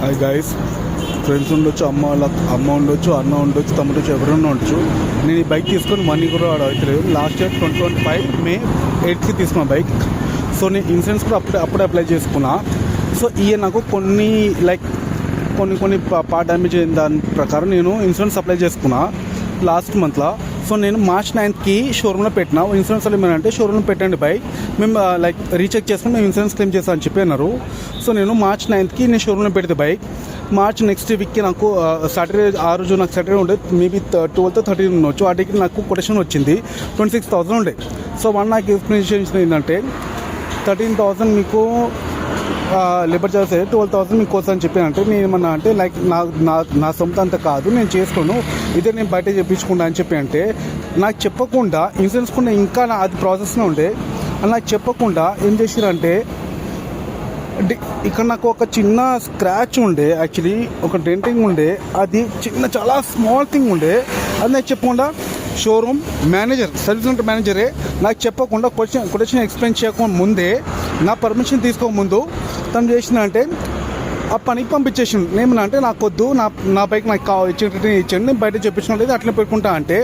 Hi guys, friends ఉండొచ్చు, అమ్మ ఉండొచ్చు, అన్న ఉండొచ్చు, తమ్ముడు ఉండొచ్చు, ఎవరైనా ఉండొచ్చు. నేను ఈ బైక్ తీసుకొని మనీ కూడా అవుతలేదు. లాస్ట్ ఇయర్ 2025 May 8th తీసుకున్న బైక్. సో నేను ఇన్సూరెన్స్ కూడా అప్పుడే అప్లై చేసుకున్నా. సో నాకు కొన్ని పార్ట్ డ్యామేజ్ అయిన దాని ప్రకారం నేను ఇన్సూరెన్స్ అప్లై చేసుకున్నా లాస్ట్ మంత్లో. సో నేను March 9th షోరూమ్లో పెట్టినా. ఇన్సూరెన్స్ ఏమైనా షోరూమ్లో పెట్టండి బైక్, మేము రీచెక్ చేసుకుని మేము ఇన్సూరెన్స్ క్లెయిమ్ చేస్తాం అని చెప్పి అన్నారు. సో నేను March 9th నేను షోరూమ్లో పెడితే బైక్ మార్చ్ నెక్స్ట్ వీక్కి నాకు సాటర్డే, ఆ రోజు నాకు సాటర్డే ఉండే, మేబీ 12th 13th ఉండొచ్చు. వాటికి నాకు కొటేషన్ వచ్చింది 26,000 ఉండే. సో నాకు ఎక్స్ప్లెనేషన్ ఏంటంటే 13,000 మీకు లేబర్ చార్జ్ అయితే 12,000 మీకు కోసం అని చెప్పానంటే నేను ఏమన్నా అంటే నా సొంత అంత కాదు, నేను చేసుకోను, ఇదే నేను బయట చెప్పించుకుంటా అని చెప్పి అంటే నాకు చెప్పకుండా ఇన్సూరెన్స్ కూడా ఇంకా అది ప్రాసెస్లో ఉండే. నాకు చెప్పకుండా ఏం చేసిరంటే ఇక్కడ నాకు ఒక చిన్న స్క్రాచ్ ఉండే, యాక్చువల్లీ ఒక డెంటింగ్ ఉండే, అది చాలా స్మాల్ థింగ్ ఉండే. అది నాకు చెప్పకుండా షోరూమ్ మేనేజర్, సర్వీస్ సెంటర్ మేనేజరే నాకు చెప్పకుండా కొటేషన్ ఎక్స్ప్లెయిన్ చేయకుండా ముందే, నా పర్మిషన్ తీసుకోకముందు తను చేసిన అంటే ఆ పనికి పంపించేసిండు. నేమన్నా అంటే నాకు వద్దు, నా బైక్ నాకు ఇచ్చాను, నేను బయట చెప్పించడం లేదు, అట్లా పెట్టుకుంటా అంటే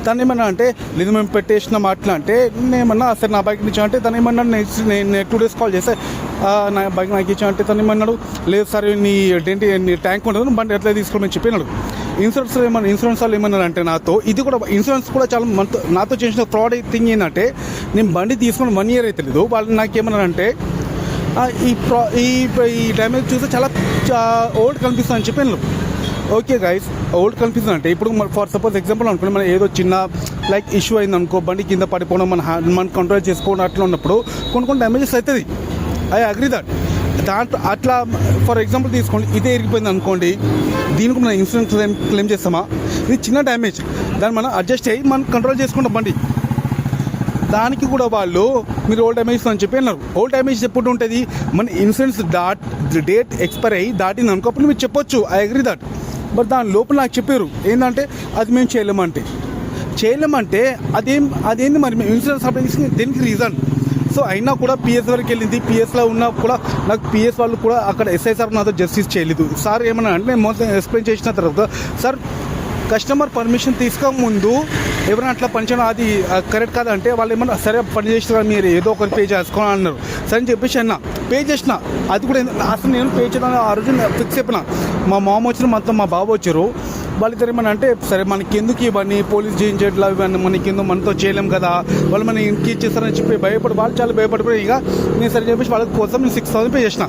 తను ఏమన్నా అంటే లేదు మేము పెట్టేసినాం అట్లా అంటే నేమన్నా సరే నా బైక్ ఇచ్చా అంటే తను ఏమన్నా నేను 2 days కాల్ చేస్తే నా బైక్ నాకు ఇచ్చా అంటే తను ఏమన్నాడు లేదు సరే నీ ట్యాంక్ ఉండదు, బండి ఎట్లా తీసుకోమని చెప్పినాడు. ఇన్సూరెన్స్ వాళ్ళు ఏమన్నారంటే నాతో ఇది కూడా ఇన్సూరెన్స్ కూడా చాలా నాతో చేసిన ఫ్రాడ్ థింగ్ ఏంటంటే నేను బండి తీసుకొని 1 year అయితే లేదు. వాళ్ళు నాకేమన్నారంటే ఈ డ్యామేజ్ చూస్తే చాలా ఓల్డ్ కనిపిస్తుంది అని చెప్పాను. ఓకే గైస్, ఓల్డ్ కనిపిస్తుంది అంటే ఇప్పుడు ఫర్ సపోజ్ ఎగ్జాంపుల్ అనుకోండి, మనం ఏదో చిన్న ఇష్యూ అయింది అనుకో, బండి కింద పడిపోవడం, మనం కంట్రోల్ చేసుకోవడం అట్లా ఉన్నప్పుడు కొన్ని డ్యామేజెస్ అవుతుంది. ఐ అగ్రీ దాంట్లో అట్లా ఫర్ ఎగ్జాంపుల్ తీసుకోండి, ఇదే ఇరిగిపోయింది అనుకోండి, దీనికి మనం ఇన్సూరెన్స్ క్లెయిమ్ చేస్తామా? ఇది చిన్న డ్యామేజ్, దాన్ని మనం అడ్జస్ట్ అయ్యి మనం కంట్రోల్ చేసుకుంటాం బండి. దానికి కూడా వాళ్ళు మీరు ఓల్డ్ డ్యామేజ్ అని చెప్పి అన్నారు. ఓల్డ్ డ్యామేజ్ ఎప్పుడు ఉంటుంది? మన ఇన్సూరెన్స్ డేట్ ఎక్స్పైర్ అయ్యి దాటింది అనుకో, అప్పుడు మీరు చెప్పొచ్చు, ఐ అగ్రీ బట్ దాని లోపల నాకు చెప్పారు ఏంటంటే అది మేము చేయలేమంటే అదేంది మరి మేము ఇన్సూరెన్స్ అప్లై చేసి దీనికి రీజన్. సో అయినా కూడా పిఎస్ వరకు వెళ్ళింది, పిఎస్లో ఉన్నా కూడా నాకు పిఎస్ వాళ్ళు కూడా అక్కడ ఎస్ఐ సార్ నాతో జస్టిస్ చేయలేదు. సార్ ఏమన్నా అంటే నేను మొత్తం ఎక్స్ప్లెయిన్ చేసిన తర్వాత సార్ కస్టమర్ పర్మిషన్ తీసుకోకముందు ఎవరైనా అట్లా పనిచేయడం అది కరెక్ట్ కాదంటే వాళ్ళు ఏమన్నా సరే పని చేసిన మీరు ఏదో ఒకటి పే చేసుకోవాలని అన్నారు. సరే అని చెప్పేసి పే చేసిన. అది కూడా అసలు నేను పే చేయడానికి ఆ రోజు ఫిక్స్ అయిపోయినా. మా మామ వచ్చిన మొత్తం మా బాబు వచ్చారు. వాళ్ళిద్దరు ఏమన్నా అంటే సరే మనకి ఎందుకు ఇవన్నీ పోలీస్ చేయించేట్లు ఇవన్నీ మనకి ఎందుకు మనతో చేయలేం కదా, వాళ్ళు మన ఇంటికి ఇచ్చేస్తారని చెప్పి వాళ్ళు చాలా భయపడిపోయి ఇక నేను సరే చెప్పేసి వాళ్ళ కోసం నేను 6,000 పే చేసిన.